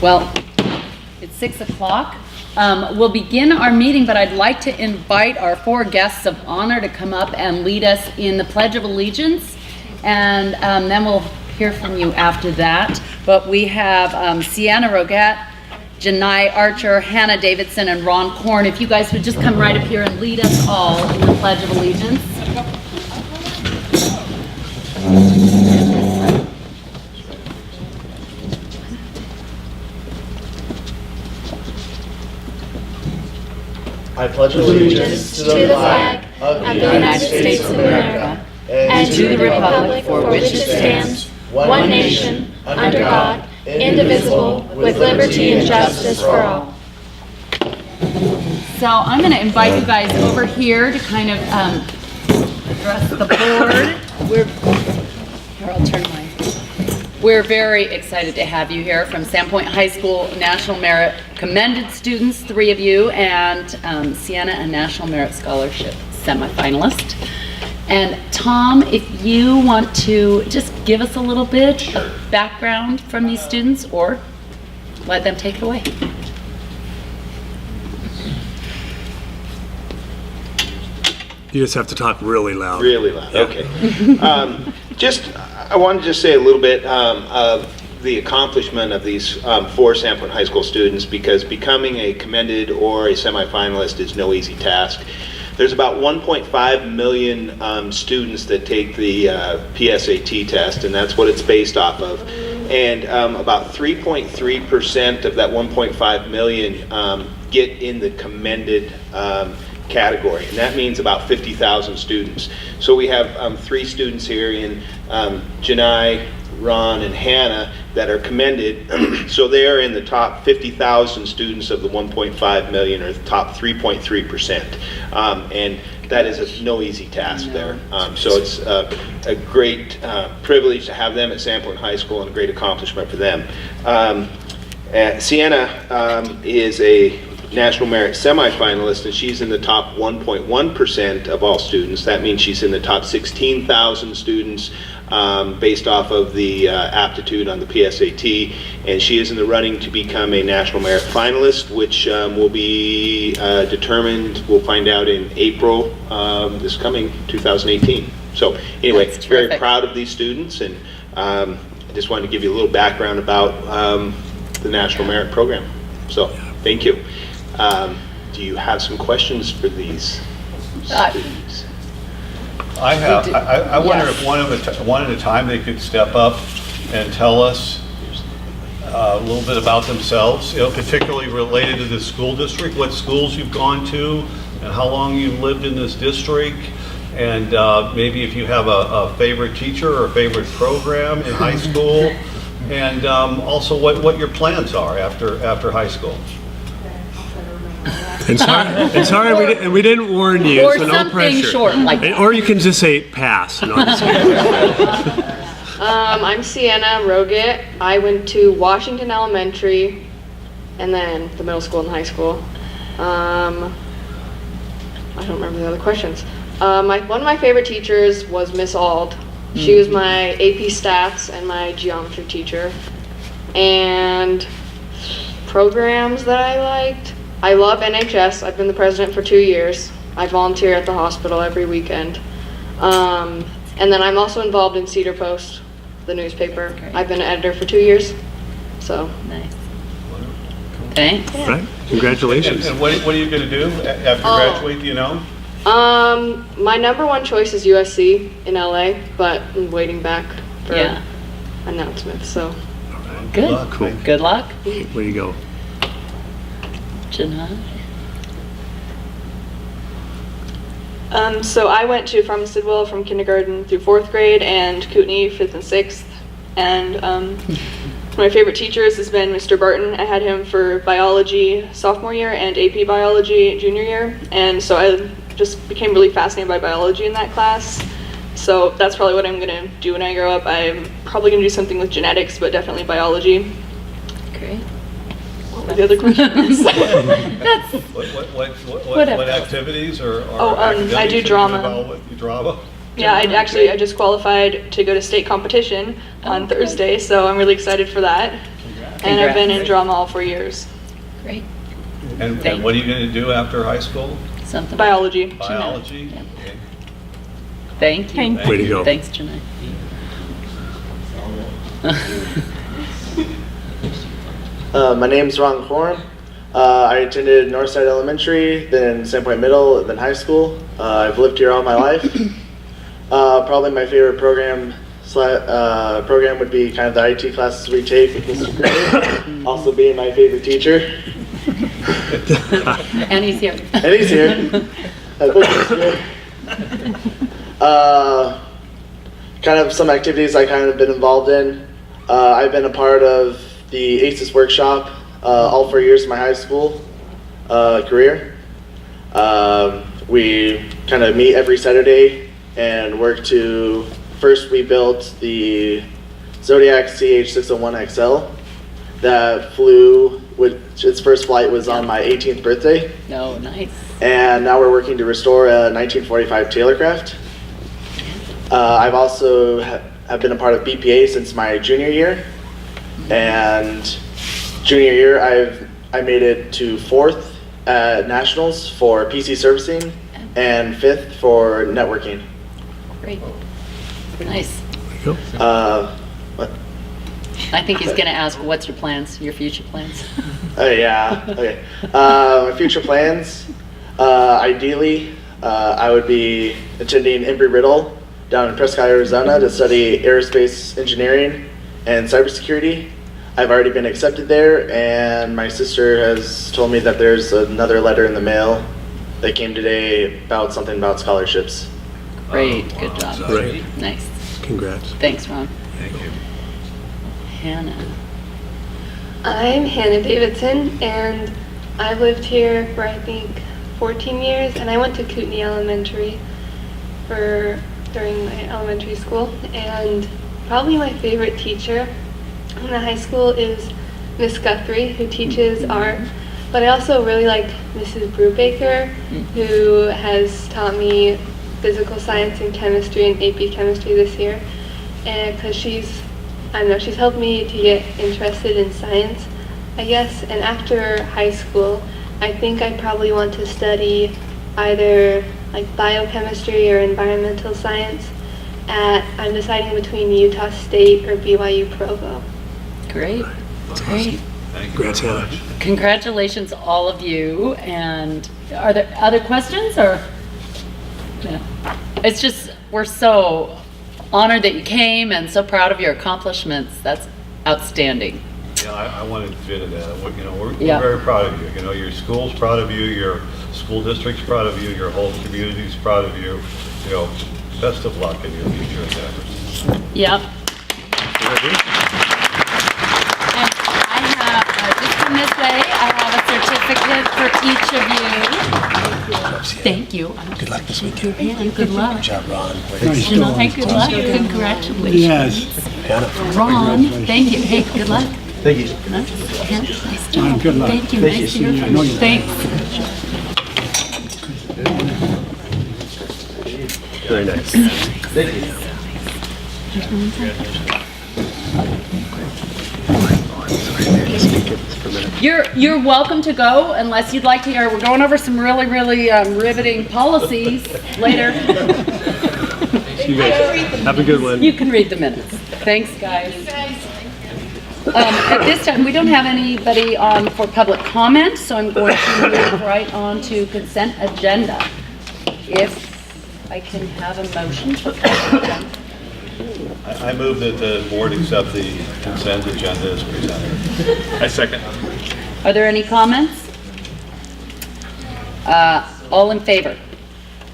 Well, it's 6 o'clock. We'll begin our meeting, but I'd like to invite our 4 guests of honor to come up and lead us in the Pledge of Allegiance, and then we'll hear from you after that. But we have Sienna Roget, Janai Archer, Hannah Davidson, and Ron Korn. If you guys would just come right up here and lead us all in the Pledge of Allegiance. I pledge allegiance to the flag of the United States of America and to the republic for which it stands, one nation, under God, indivisible, with liberty and justice for all. So I'm going to invite you guys over here to kind of address the board. Here, I'll turn mine. We're very excited to have you here from Sandpoint High School National Merit Commended students, 3 of you, and Sienna, a National Merit Scholarship semifinalist. And Tom, if you want to just give us a little bit of background from these students, or let them take it away. You just have to talk really loud. Really loud, okay. I wanted to just say a little bit of the accomplishment of these 4 Sandpoint High School students, because becoming a commended or a semifinalist is no easy task. There's about 1.5 million students that take the PSAT test, and that's what it's based off of. And about 3.3% of that 1.5 million get in the commended category, and that means about 50,000 students. So we have 3 students here in Janai, Ron, and Hannah that are commended. So they're in the top 50,000 students of the 1.5 million, or the top 3.3%. And that is no easy task there. So it's a great privilege to have them at Sandpoint High School, and a great accomplishment for them. Sienna is a National Merit semifinalist, and she's in the top 1.1% of all students. That means she's in the top 16,000 students based off of the aptitude on the PSAT, and she is in the running to become a National Merit finalist, which will be determined, we'll find out in April this coming 2018. So anyway, very proud of these students, and I just wanted to give you a little background about the National Merit program. So thank you. Do you have some questions for these students? I have. I wonder if one at a time they could step up and tell us a little bit about themselves, particularly related to the school district, what schools you've gone to, and how long you've lived in this district, and maybe if you have a favorite teacher or a favorite program in high school, and also what your plans are after high school. And sorry, we didn't warn you, Or so no something pressure. short like that. Or you can just say pass. No, I'm just kidding. I'm Sienna Roget. I went to Washington Elementary, and then the middle school and high school. I don't remember the other questions. One of my favorite teachers was Miss Ald. She was my AP Stats and my geometry teacher. And programs that I liked, I love NHS. I've been the president for 2 years. I volunteer at the hospital every weekend. And then I'm also involved in Cedar Post, the newspaper. I've been an editor for 2 years. So Nice. Thanks. Right? Congratulations. And what are you going to do after you graduate, do you know? my number 1 choice is USC in LA, but I'm waiting back for announcements. So Good. luck. Cool. Good luck. Where you go? Janai. So I went to Farm Sidwell from kindergarten through 4th grade, and Kootenai 5th and 6th. And one of my favorite teachers has been Mr. Barton. I had him for biology sophomore year and AP biology junior year. And so I just became really fascinated by biology in that class. So that's probably what I'm going to do when I grow up. I'm probably going to do something with genetics, but definitely biology. Great. What were the other questions? That's What activities or academics I do are you drama. involved with? Drama? Yeah, I just qualified to go to state competition on Thursday, so I'm really excited for that. and I've been in Congrats. drama all 4 years. Great. And Thank what are you going to do after high school? Something. Biology. Biology? Yeah. Okay. Thank you. Thank Way to go. Thanks, Janae. My name's Ron Korn. I attended Northside Elementary, then Sandpoint Middle, then high school. I've lived here all my life. Probably my favorite program would be kind of the IT classes we take with Mr. Gray, also being my favorite teacher. And he's here. And he's here. I think he's here. Kind of some activities I kind of been involved in. I've been a part of the ACES workshop all 4 years of my high school career. We kind of meet every Saturday and work to, first we built the Zodiac CH601XL that flew, with its first flight was on my 18th birthday. No, nice. And now we're working to restore a 1945 Taylorcraft. I've also have been a part of BPA since my junior year. And junior year, I made it to 4th at Nationals for PC servicing and 5th for networking. Great. Nice. What? I think he's going to ask, what's your plans, your future plans? Yeah, okay. My future plans, ideally, I would be attending Embry-Riddle down in Prescott, Arizona to study aerospace engineering and cybersecurity. I've already been accepted there, and my sister has told me that there's another letter in the mail that came today about something about scholarships. Great, good job. Great. Nice. Congrats. Thanks, Ron. Thank you. Hannah. I'm Hannah Davidson, and I've lived here for I think 14 years, and I went to Kootenai Elementary during my elementary school, and probably my favorite teacher in the high school is Miss Guthrie, who teaches art, but I also really like Mrs. Brubaker, who has taught me physical science and chemistry and AP chemistry this year, and because she's helped me to get interested in science, I guess. And after high school, I think I probably want to study either like biochemistry or environmental science I'm deciding between Utah State or BYU Provo. Great. That's Great. awesome. Thank you Congrats, very Hannah. much. Congratulations, all of you. And are there other questions or? No. It's just, we're so honored that you came and so proud of your accomplishments. That's outstanding. Yeah, I wanted to get to that. We're Yeah. very proud of you. Your school's proud of you, your school district's proud of you, your whole community's proud of you. Best of luck in your future endeavors. Yep. And I have, just come this way, I have a certificate for each of you. Thank you. Good luck this weekend. Your hand. Good luck. Good job, Ron. Janai, good luck. Congratulations. Yes, Hannah. Ron, thank you. Hey, good luck. Thank you. Nice to meet you. good luck. Thank you. Nice to hear from you. Thanks. Very nice. You're welcome to go unless you'd like to hear. We're going over some really riveting policies later. You guys have a good one. You can read the minutes. Thanks, guys. At this time, we don't have anybody on for public comment, so I'm going to move right on to consent agenda. If I can have a motion to consent agenda. I move that the board accept the consent agenda as presented. I second. Are there any comments? All in favor?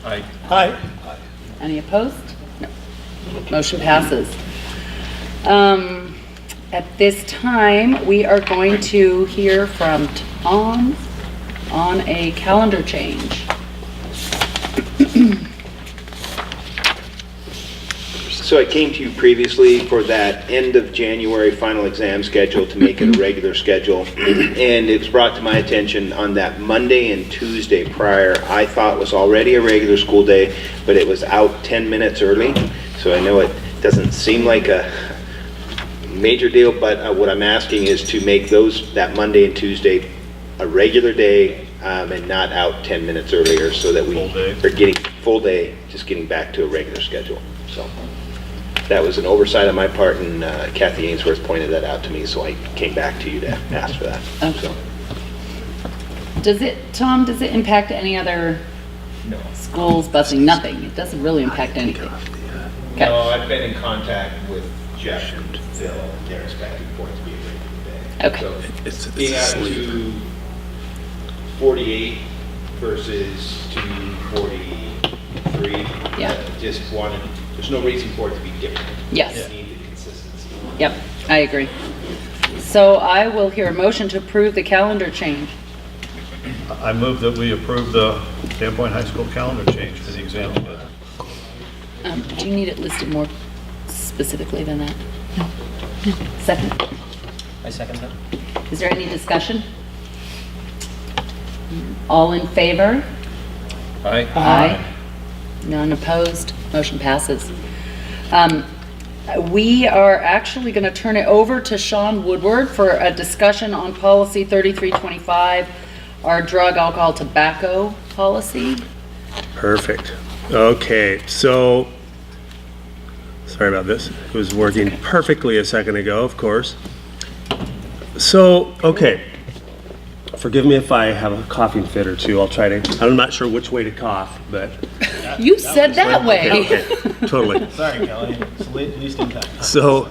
Aye. Any opposed? No. Motion passes. At this time, we are going to hear from Tom on a calendar change. So I came to you previously for that end of January final exam schedule to make it a regular schedule. And it was brought to my attention on that Monday and Tuesday prior, I thought was already a regular school day, but it was out 10 minutes early. So I know it doesn't seem like major deal, but what I'm asking is to make that Monday and Tuesday a regular day, and not out 10 minutes earlier, so that we Full day. are getting full day, just getting back to a regular schedule. So that was an oversight on my part, and Kathy Ainsworth pointed that out to me, so I came back to you to ask for that. Okay. Tom, does it impact any other schools, busing? Nothing. It doesn't really impact anything. Okay. No, I've been in contact with Jeff and Phil, and they're expecting for it to be a regular day. Okay. So It's being out of asleep. 248 versus 243. Yeah. Just wanted, there's no reason for it to be different. Yes. Just needed consistency. Yep, I agree. So I will hear a motion to approve the calendar change. I move that we approve the Sandpoint High School calendar change for the exam schedule. Do you need it listed more specifically than that? No. Second? I second that. Is there any discussion? All in favor? Aye. Aye. None opposed? Motion passes. We are actually going to turn it over to Sean Woodward for a discussion on policy 3325, our drug, alcohol, tobacco policy. Perfect. Okay, so, sorry about this. It was working perfectly a second ago, of course. So, okay. Forgive me if I have a coughing fit or two. I'll try to, I'm not sure which way to cough, but. You said that way. Okay, totally. Sorry, Kelly. It's least in time. So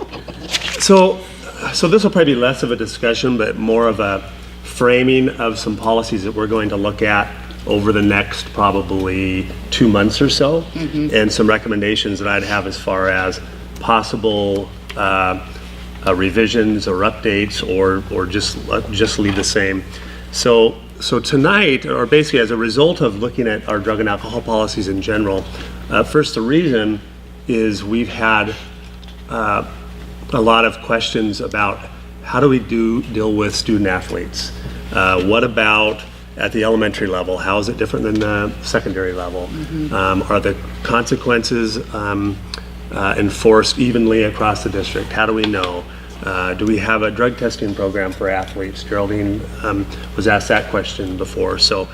this will probably be less of a discussion, but more of a framing of some policies that we're going to look at over the next probably 2 months or so, and some recommendations that I'd have as far as possible revisions or updates, or just leave the same. So tonight, or basically as a result of looking at our drug and alcohol policies in general, first, the reason is we've had a lot of questions about how do we deal with student athletes? What about at the elementary level? How is it different than the secondary level? Are the consequences enforced evenly across the district? How do we know? Do we have a drug testing program for athletes? Geraldine was asked that question before. So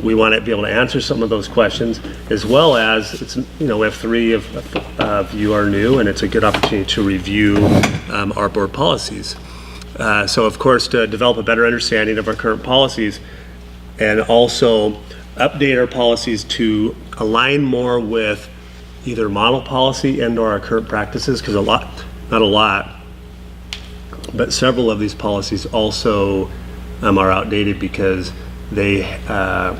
we want to be able to answer some of those questions, as well as we have 3 of you are new, and it's a good opportunity to review our board policies. So of course, to develop a better understanding of our current policies, and also update our policies to align more with either model policy and/or our current practices, because not a lot, but several of these policies also are outdated because there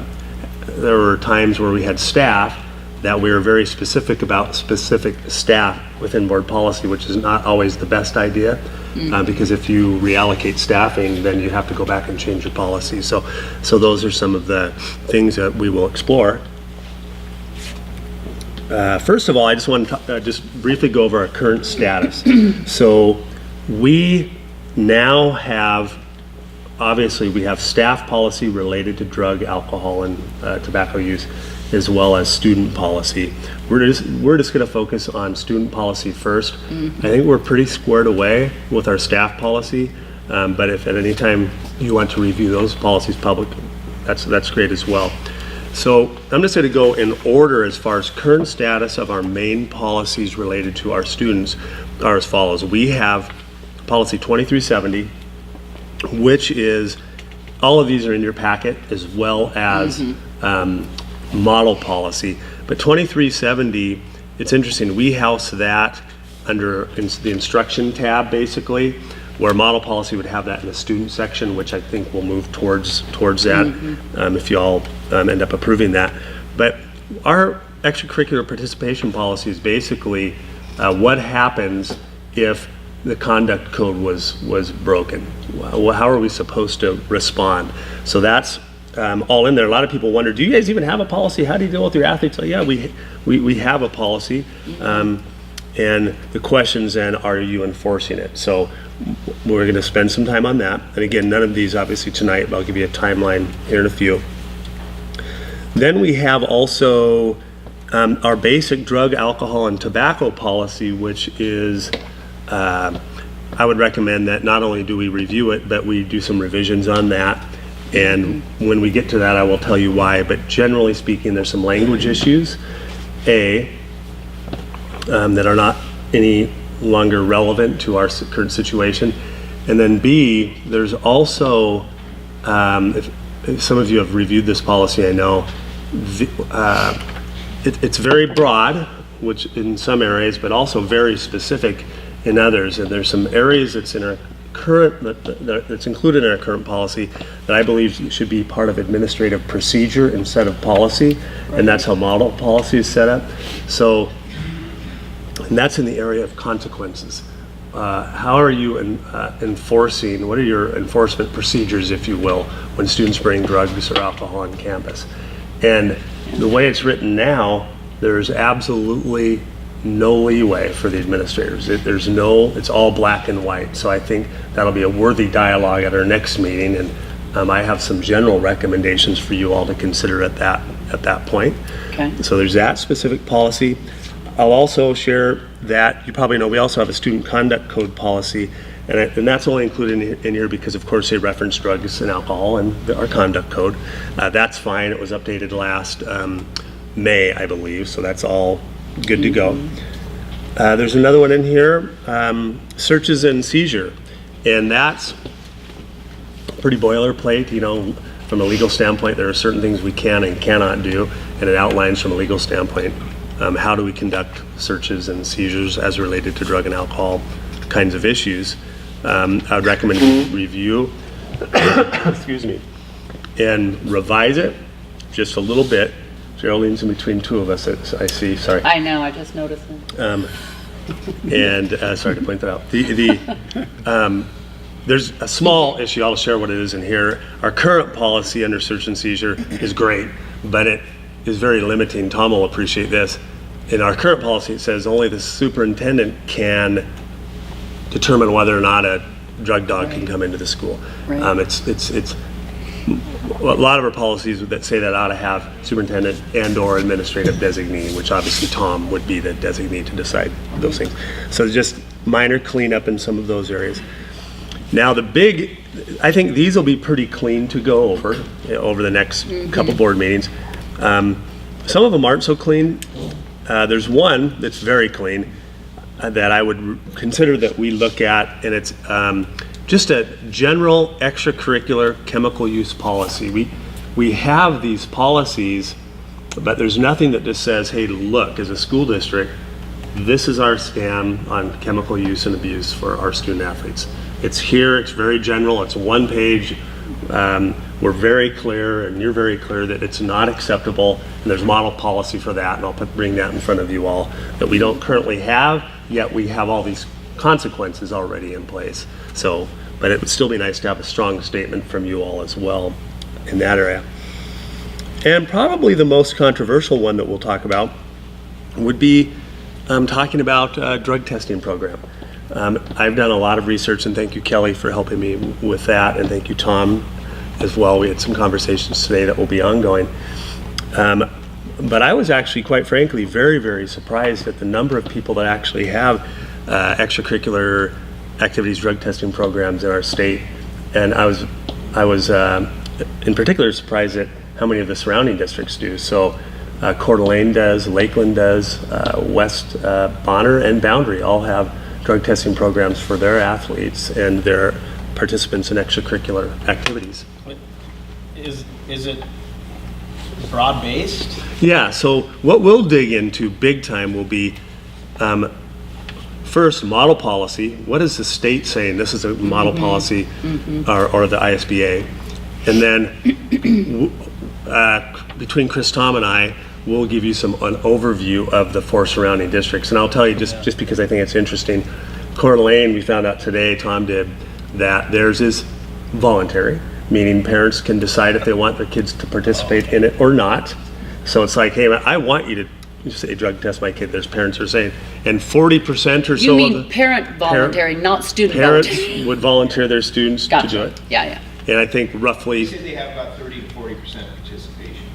were times where we had staff that we were very specific about specific staff within board policy, which is not always the best idea, because if you reallocate staffing, then you have to go back and change your policy. So those are some of the things that we will explore. First of all, I just want to just briefly go over our current status. So we now have, obviously, we have staff policy related to drug, alcohol, and tobacco use, as well as student policy. We're just going to focus on student policy first. I think we're pretty squared away with our staff policy, but if at any time you want to review those policies public, that's great as well. So I'm just going to go in order as far as current status of our main policies related to our students are as follows. We have policy 2370, which is, all of these are in your packet, as well as model policy. But 2370, it's interesting, we house that under the instruction tab, basically, where model policy would have that in the student section, which I think will move towards that if you all end up approving that. But our extracurricular participation policy is basically what happens if the conduct code was broken. How are we supposed to respond? So that's all in there. A lot of people wonder, do you guys even have a policy? How do you deal with your athletes? Yeah, we have a policy. And the questions then, are you enforcing it? So we're going to spend some time on that. And again, none of these obviously tonight, but I'll give you a timeline here in a few. Then we have also our basic drug, alcohol, and tobacco policy, which is I would recommend that not only do we review it, but we do some revisions on that. And when we get to that, I will tell you why. But generally speaking, there's some language issues, that are not any longer relevant to our current situation. And then B, there's also, if some of you have reviewed this policy, I know, it's very broad, which in some areas, but also very specific in others. And there's some areas that's in our that's included in our current policy that I believe should be part of administrative procedure instead of policy, and that's how model policy is set up. So, and that's in the area of consequences. How are you enforcing, what are your enforcement procedures, if you will, when students bring drugs or alcohol on campus? And the way it's written now, there's absolutely no leeway for the administrators. It's all black and white. So I think that'll be a worthy dialogue at our next meeting, and I have some general recommendations for you all to consider at that point. Okay. So there's that specific policy. I'll also share that, you probably know, we also have a student conduct code policy, and that's only included in here because, of course, they reference drugs and alcohol in our conduct code. That's fine. It was updated last May, I believe, so that's all good to go. There's another one in here, searches and seizure, and that's pretty boilerplate. You know, from a legal standpoint, there are certain things we can and cannot do, and it outlines from a legal standpoint how do we conduct searches and seizures as related to drug and alcohol kinds of issues. I would recommend review, excuse me, and revise it just a little bit. Geraldine's in between two of us, I see, sorry. I know, I just noticed it. And sorry to point that out. There's a small issue, I'll share what it is in here. Our current policy under search and seizure is great, but it is very limiting. Tom will appreciate this. In our current policy, it says only the superintendent can determine whether or not a drug dog can come into the school. Right. It's a lot of our policies that say that ought to have superintendent and or administrative designee, which obviously Tom would be the designee to decide those things. So just minor cleanup in some of those areas. Now I think these will be pretty clean to go over the next couple board meetings. Some of them aren't so clean. There's one that's very clean that I would consider that we look at, and it's just a general extracurricular chemical use policy. We have these policies, but there's nothing that just says, hey, look, as a school district, this is our stand on chemical use and abuse for our student athletes. It's here, it's very general, it's one page. We're very clear, and you're very clear that it's not acceptable, and there's model policy for that, and I'll bring that in front of you all, that we don't currently have, yet we have all these consequences already in place. So, but it would still be nice to have a strong statement from you all as well in that area. And probably the most controversial one that we'll talk about would be talking about drug testing program. I've done a lot of research, and thank you, Kelly, for helping me with that, and thank you, Tom, as well. We had some conversations today that will be ongoing. But I was actually, quite frankly, very, very surprised at the number of people that actually have extracurricular activities drug testing programs in our state. And I was in particular surprised at how many of the surrounding districts do. So Coeur d'Alene does, Lakeland does, West Bonner and Boundary all have drug testing programs for their athletes and their participants in extracurricular activities. Is it broad-based? Yeah, so what we'll dig into big time will be first, model policy. What is the state saying? This is a model policy, or the ISBA. And then between Chris, Tom, and I, we'll give you an overview of the 4 surrounding districts. And I'll tell you, just because I think it's interesting, Coeur d'Alene, we found out today, Tom did, that theirs is voluntary, meaning parents can decide if they want their kids to participate in it or not. So it's like, hey, I want you to say drug test my kid, there's parents are saying, and 40% or so You mean of the parent voluntary, not student parents voluntary? would volunteer their students Gotcha. to do it. Yeah. And I think roughly, They have about 30 to 40% participation.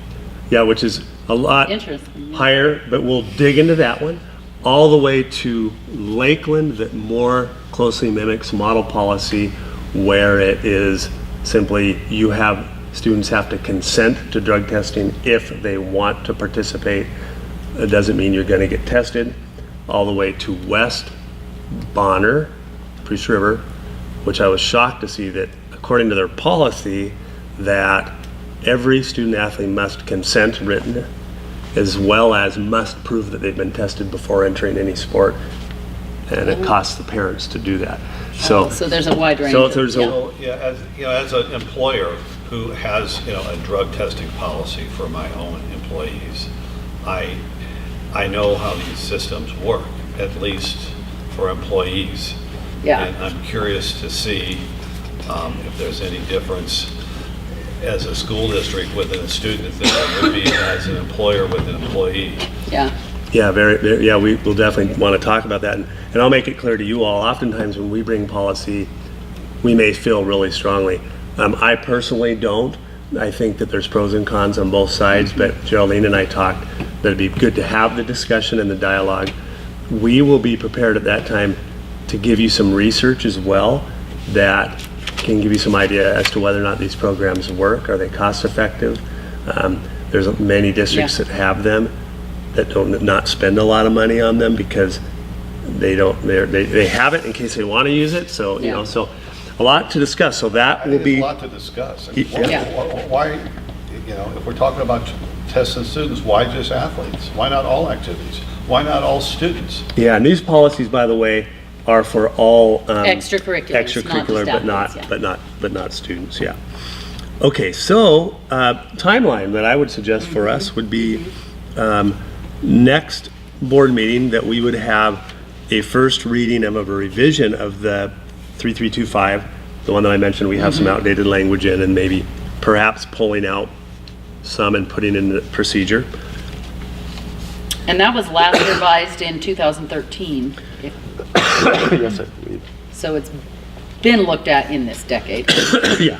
yeah, which is a lot Interesting. higher, but we'll dig into that one. all the way to Lakeland that more closely mimics model policy, where it is simply students have to consent to drug testing if they want to participate. It doesn't mean you're going to get tested. All the way to West Bonner, Priest River, which I was shocked to see that according to their policy that every student athlete must consent written, as well as must prove that they've been tested before entering any sport, and it costs the parents to do that. So there's a wide range. So of- there's So, as an employer who has, a drug testing policy for my own employees, I know how these systems work, at least for employees. Yeah. And I'm curious to see if there's any difference as a school district with a student than there would be as an employer with an employee. Yeah. Yeah, we will definitely want to talk about that. And I'll make it clear to you all, oftentimes when we bring policy, we may feel really strongly. I personally don't. I think that there's pros and cons on both sides, but Geraldine and I talked that it'd be good to have the discussion and the dialogue. We will be prepared at that time to give you some research as well that can give you some idea as to whether or not these programs work. Are they cost effective? There's many districts that have them that don't not spend a lot of money on them because they have it in case they want to use it. So so a lot to discuss. So that will There's be a lot to discuss. Yeah. Why, if we're talking about testing students, why just athletes? Why not all activities? Why not all students? Yeah, and these policies, by the way, are for all Extracurriculars, not just athletes, but not students. Yeah. Okay, so timeline that I would suggest for us would be next board meeting that we would have a first reading of a revision of the 3325, the one that I mentioned. We have some outdated language in, and maybe perhaps pulling out some and putting in the procedure. And that was last revised in 2013. Yes, So it's been looked at in this decade. yeah,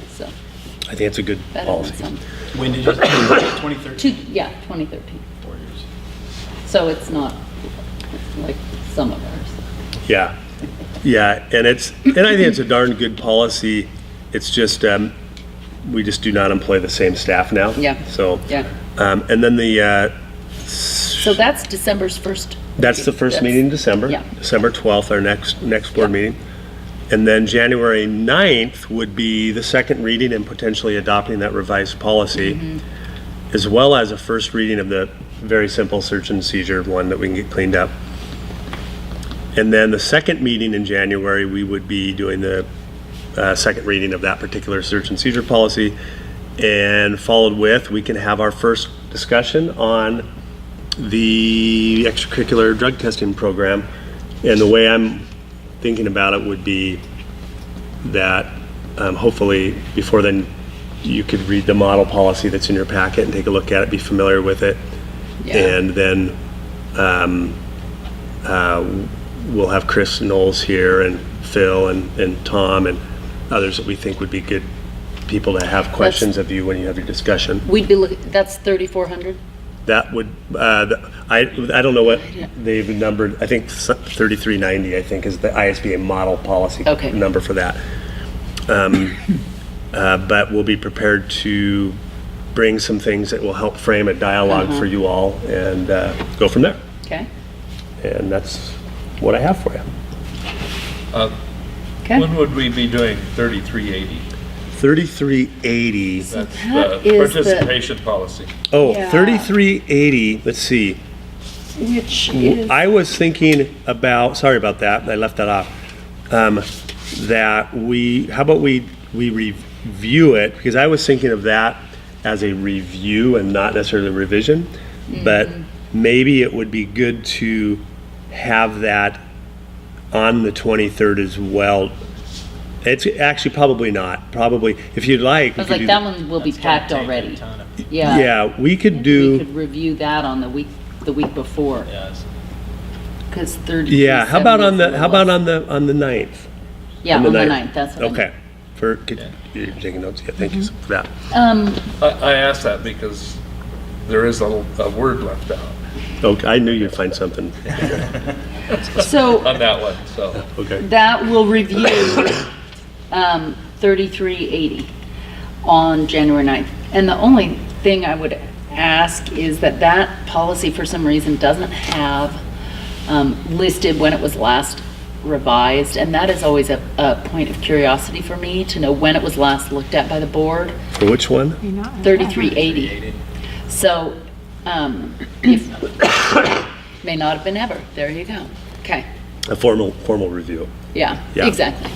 So I think it's a good better than policy. some. When did you, 2013? 2013. 4 years. So it's not like some of ours. Yeah, and I think it's a darn good policy. It's just we just do not employ the same staff now. Yeah. So Yeah. and then So that's December's first. that's the first That's- meeting in December. Yeah. December 12th, our next board meeting. And then January 9th would be the second reading and potentially adopting that revised policy, as well as a first reading of the very simple search and seizure one that we can get cleaned up. And then the second meeting in January, we would be doing the second reading of that particular search and seizure policy. And followed with, we can have our first discussion on the extracurricular drug testing program. And the way I'm thinking about it would be that hopefully before then you could read the model policy that's in your packet and take a look at it, be familiar with it. Yeah. And then we'll have Chris Knowles here and Phil and Tom and others that we think would be good people to have questions of you when you have your discussion. We'd be looking, that's 3,400? That would, I don't know what they've numbered, I think 3390, I think, is the ISBA model policy Okay. number for that. But we'll be prepared to bring some things that will help frame a dialogue for you all and go from there. Okay. And that's what I have for you. Okay. When would we be doing 3380? 3380, That's that the is the- participation policy. oh, Yeah. 3380, let's see. Which is, I was thinking about, sorry about that, I left that off. That how about we review it, because I was thinking of that as a review and not necessarily a revision, but maybe it would be good to have that on the 23rd as well. It's actually probably not, probably, if you'd like. I was like, that one will be packed already. Yeah. Yeah, we could We do, could review that on the week before, Yes. because 30. yeah, how about on the 9th? Yeah, On on the the 9th. 9th, that's what I Okay, you're taking notes, yeah, thank you for that. I asked that because there is a word left out. Okay, I knew you'd find something. So On that one, so. Okay. that will review 3380 on January 9th. And the only thing I would ask is that that policy for some reason doesn't have listed when it was last revised, and that is always a point of curiosity for me to know when it was last looked at by the board. For which one? 3380. So, if, may not have been ever. There you go. Okay. A formal review. Yeah, Yeah. exactly.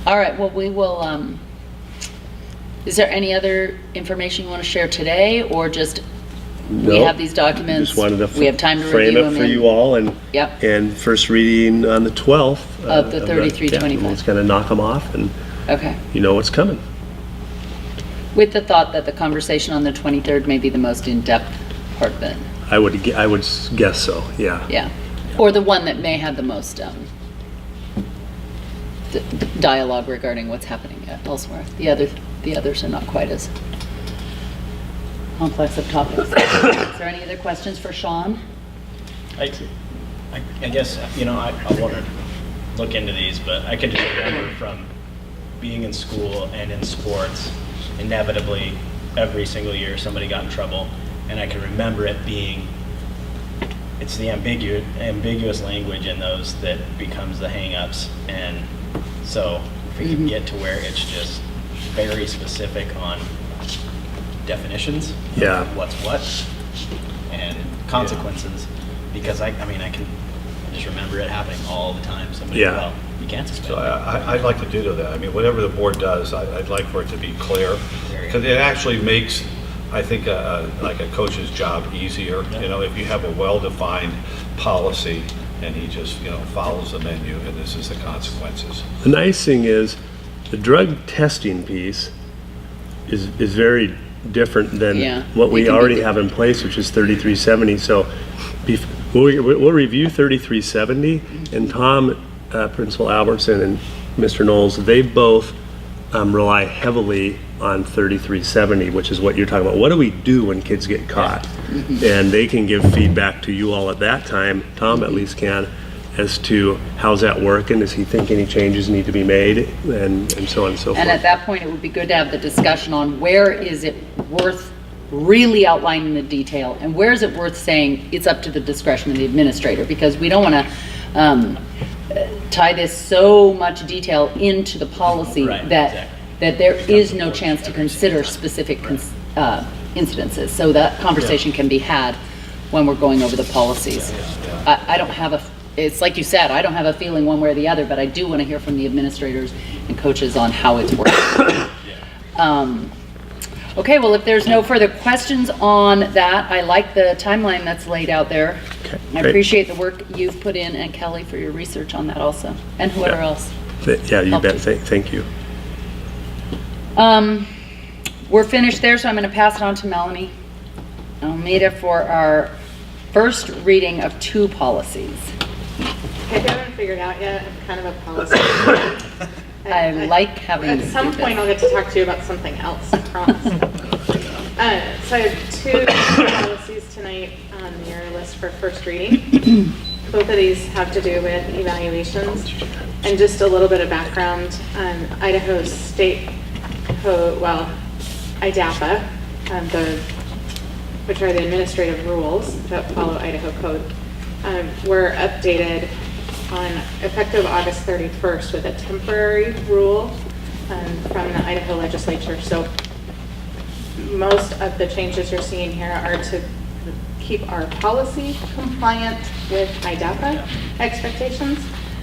All right, well, we will, is there any other information you want to share today, or just, we No, have these documents, Just wanted to we have time to frame review it them? for and- you all, and Yep. and first reading on the 12th. Of the 3325. Yeah, let's kind of knock them off, and Okay. you know what's coming. With the thought that the conversation on the 23rd may be the most in-depth part of it. I would guess so. Yeah. Yeah. Or the one that may have the most dialogue regarding what's happening elsewhere. The others are not quite as complex of topics. Is there any other questions for Sean? I guess, I want to look into these, but I can just remember from being in school and in sports, inevitably, every single year somebody got in trouble, and I can remember it being, it's the ambiguous language in those that becomes the hang-ups, and so if we can get to where it's just very specific on definitions, Yeah. of what's what, and consequences, because I can just remember it happening all the time. Somebody, Yeah. well, you can't suspend. So I'd like to do that. I mean, whatever the board does, I'd like for it to be clear, because it actually makes, I think, like a coach's job easier. You know, if you have a well-defined policy and he just, follows the menu and this is the consequences. The nice thing is, the drug testing piece is very different than Yeah, what it we can be already have in place, which is 3370. So we'll review 3370, and Tom, Principal Albertson, and Mr. Knowles, they both rely heavily on 3370, which is what you're talking about. What do we do when kids get caught? And they can give feedback to you all at that time, Tom at least can, as to how's that working, is he think any changes need to be made, and so on and so forth. And at that point, it would be good to have the discussion on where is it worth really outlining the detail, and where is it worth saying it's up to the discretion of the administrator, because we don't want to tie this so much detail into the policy Right, that exactly. that there is no chance to consider specific incidences. So that conversation can be had when we're going over the policies. I don't have it's like you said, I don't have a feeling one way or the other, but I do want to hear from the administrators and coaches on how it's working. Okay, well, if there's no further questions on that, I like the timeline that's laid out there. Okay, I great. appreciate the work you've put in, and Kelly for your research on that also, and whoever Yeah. else. Yeah, you Help bet. us. Thank you. We're finished there, so I'm going to pass it on to Melanie Almeida for our first reading of 2 policies. I haven't figured out yet. I'm kind of a policy. I like having At you some do point, this. I'll get to talk to you about something else, I promise. So I have 2 policies tonight on your list for first reading. Both of these have to do with evaluations. And just a little bit of background, Idaho State Code, well, IDAPA, which are the administrative rules that follow Idaho Code, were updated on effective August 31st with a temporary rule from the Idaho legislature. So most of the changes you're seeing here are to keep our policy compliant with IDAPA expectations.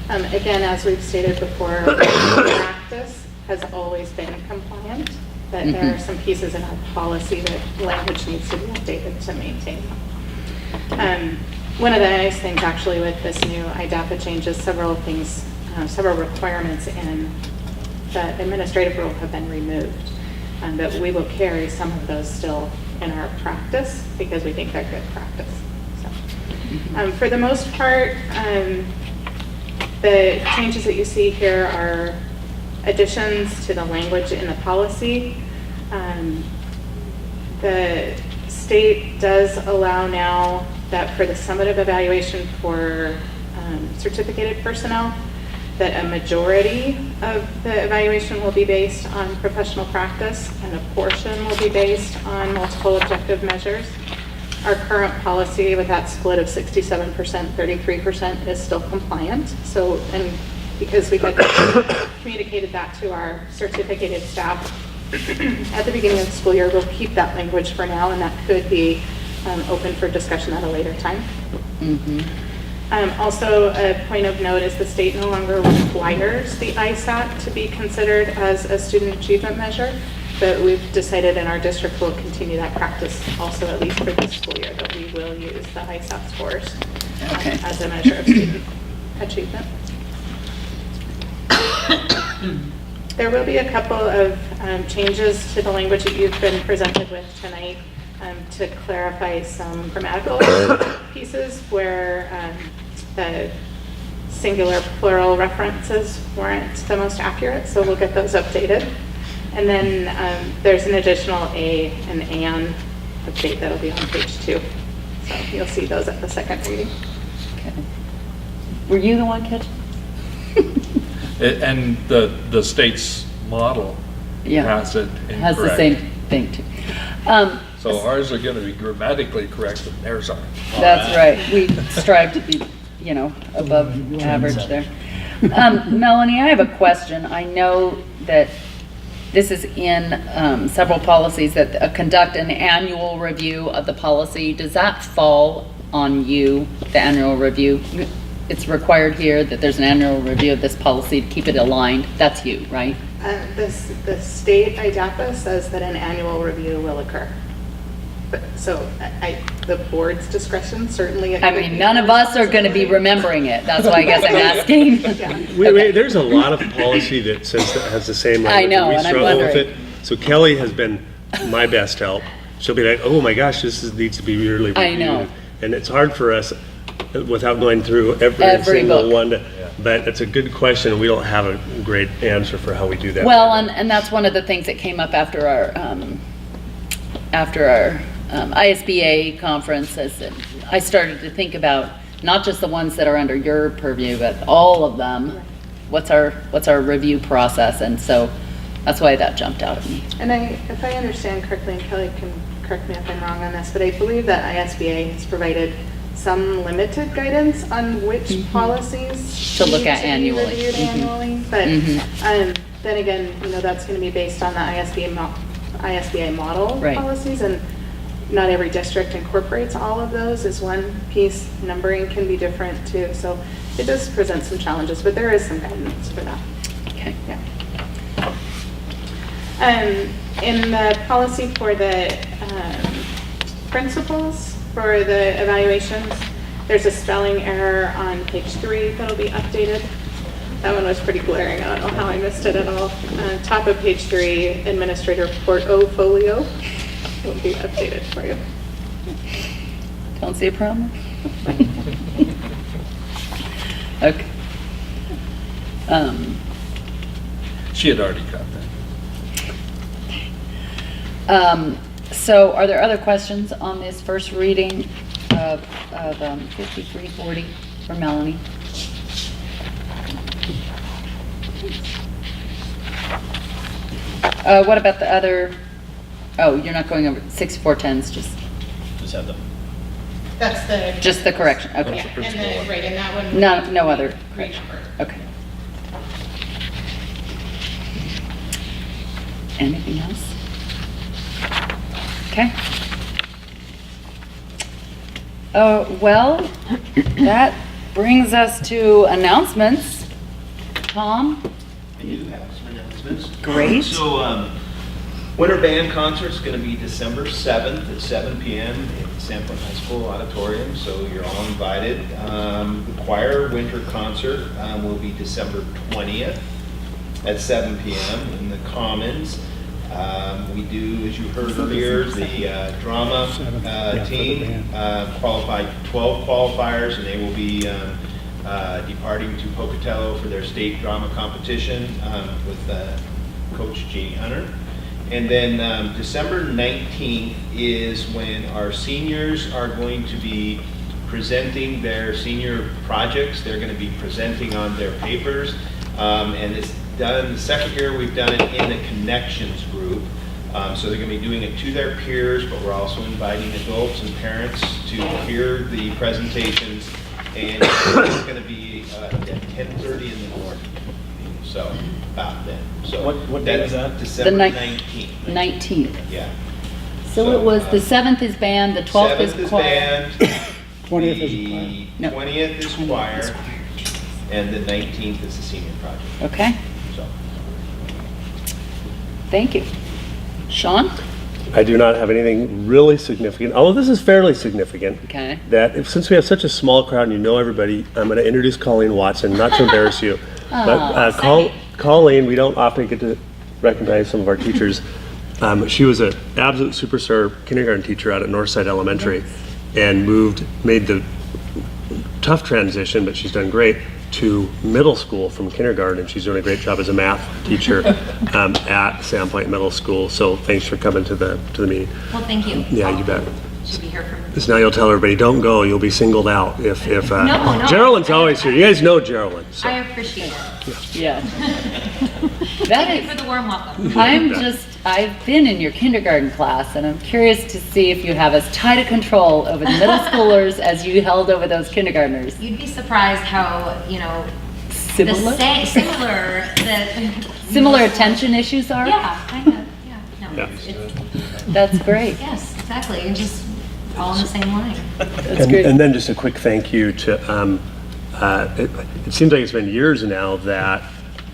Again, as we've stated before, practice has always been compliant, but there are some pieces in our policy that language needs to be updated to maintain. One of the nice things actually with this new IDAPA change is several things, several requirements in the administrative rule have been removed. But we will carry some of those still in our practice because we think they're good practice. So, for the most part, the changes that you see here are additions to the language in the policy. The state does allow now that for the summative evaluation for certificated personnel, that a majority of the evaluation will be based on professional practice and a portion will be based on multiple objective measures. Our current policy with that split of 67%, 33% is still compliant. So, and because we had communicated that to our certificated staff at the beginning of the school year, we'll keep that language for now, and that could be open for discussion at a later time. Also, a point of note is the state no longer requires the ISAT to be considered as a student achievement measure, but we've decided in our district we'll continue that practice also, at least for this school year, that we will use the ISAT scores as a measure of student achievement. There will be a couple of changes to the language that you've been presented with tonight to clarify some grammatical pieces where the singular plural references weren't the most accurate, so we'll get those updated. And then there's an additional a and an update that'll be on page 2. So you'll see those at the second reading. Okay. Were you the one catching? And the state's model has it incorrect. Has the same thing too. So ours are going to be grammatically correct, and theirs aren't. That's right. We strive to be, above average there. Melanie, I have a question. I know that this is in several policies that conduct an annual review of the policy. Does that fall on you, the annual review? It's required here that there's an annual review of this policy to keep it aligned. That's you, right? The state IDAPA says that an annual review will occur. But, so the board's discretion certainly. I mean, none of us are going to be remembering it. That's why I guess I'm asking. Wait, there's a lot of policy that says that has the same language. I know, We and I'm struggle with wondering. it. So Kelly has been my best help. She'll be like, oh my gosh, needs to be yearly reviewed. I know. And it's hard for us without going through every single book. one. But it's a good question. We don't have a great answer for how we do that. Well, and that's one of the things that came up after our ISBA conference. I started to think about not just the ones that are under your purview, but all of them. What's our review process? And so that's why that jumped out at me. And if I understand correctly, and Kelly can correct me if I'm wrong on this, but I believe that ISBA has provided some limited guidance on which policies To look at need to be annually. reviewed annually. But then again, that's going to be based on the ISBA model Right. policies, and not every district incorporates all of those as one piece. Numbering can be different too, so it does present some challenges, but there is some guidance for that. Okay. Yeah. In the policy for the principles for the evaluations, there's a spelling error on page 3 that'll be updated. That was pretty glaring. I don't know how I missed it at all. Top of page 3, administrator portfolio will be updated for you. Don't see a problem? Okay. She had already got that. So are there other questions on this first reading of 5340 for Melanie? What about the other, you're not going over 6410s, Just have them. That's the. just the correction, okay. Yeah, and then, right, and that one. No other correction, okay. Anything else? Okay. Well, that brings us to announcements. Tom? I do have some announcements. Great. So, Winter Band Concert's going to be December 7th at 7 p.m. at Sandpoint High School Auditorium, so you're all invited. The choir winter concert will be December 20th at 7 p.m. in the Commons. We do, as you heard earlier, the drama team qualified 12 qualifiers, and they will be departing to Pocatello for their state drama competition with Coach Jeannie Hunter. And then December 19th is when our seniors are going to be presenting their senior projects. They're going to be presenting on their papers. And it's done, the second year we've done it in a connections group. So they're going to be doing it to their peers, but we're also inviting adults and parents to hear the presentations. And it's going to be at 10:30 in the morning. So about then. So What day is that? December The 19th. 19th. Yeah. So it was, the 7th is band, the 12th is 7th is choir. band. 20th is choir. No. 20th is choir. And the 19th is the senior project. Okay, So. thank you. Sean? I do not have anything really significant, although this is fairly significant. Okay. That since we have such a small crowd and you know everybody, I'm going to introduce Colleen Watson, not to embarrass you. But Colleen, we don't often get to recognize some of our teachers. She was an absolute superstar kindergarten teacher out at Northside Elementary and made the tough transition, but she's done great, to middle school from kindergarten, and she's doing a great job as a math teacher at Sandpoint Middle School. So thanks for coming to the meeting. Well, thank you. Yeah, you bet. Should be here for. So now you'll tell everybody, don't go, you'll be singled out if No. Geraldine's always here. You guys know Geraldine. So. I appreciate it. Yeah. That Thank you is, for the warm welcome. I've been in your kindergarten class, and I'm curious to see if you have as tight a control over the middle schoolers as you held over those kindergartners. You'd be surprised how, Similar? Similar attention issues are? Yeah, kind of, yeah. No, Yeah. That's great. yes, exactly, and just all in the same line. That's great. And then just a quick thank you to, it seems like it's been years now that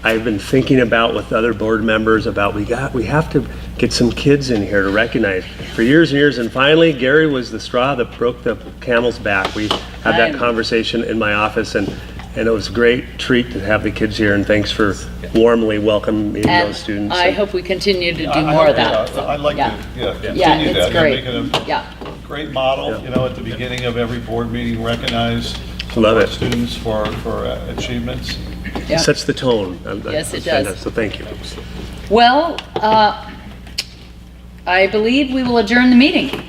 I've been thinking about with other board members about we have to get some kids in here to recognize for years and years, and finally Gary was the straw that broke the camel's back. We had that conversation in my office, and it was a great treat to have the kids here, and thanks for warmly welcoming And those students. I hope we continue to do more of that. I'd like to, Yeah, continue it's that. great. Make it a Yeah, great model, at the beginning of every board meeting, recognize Love our it. students for achievements. yeah. It sets the tone. Yes, it That's does. fantastic. So thank you. Well, I believe we will adjourn the meeting.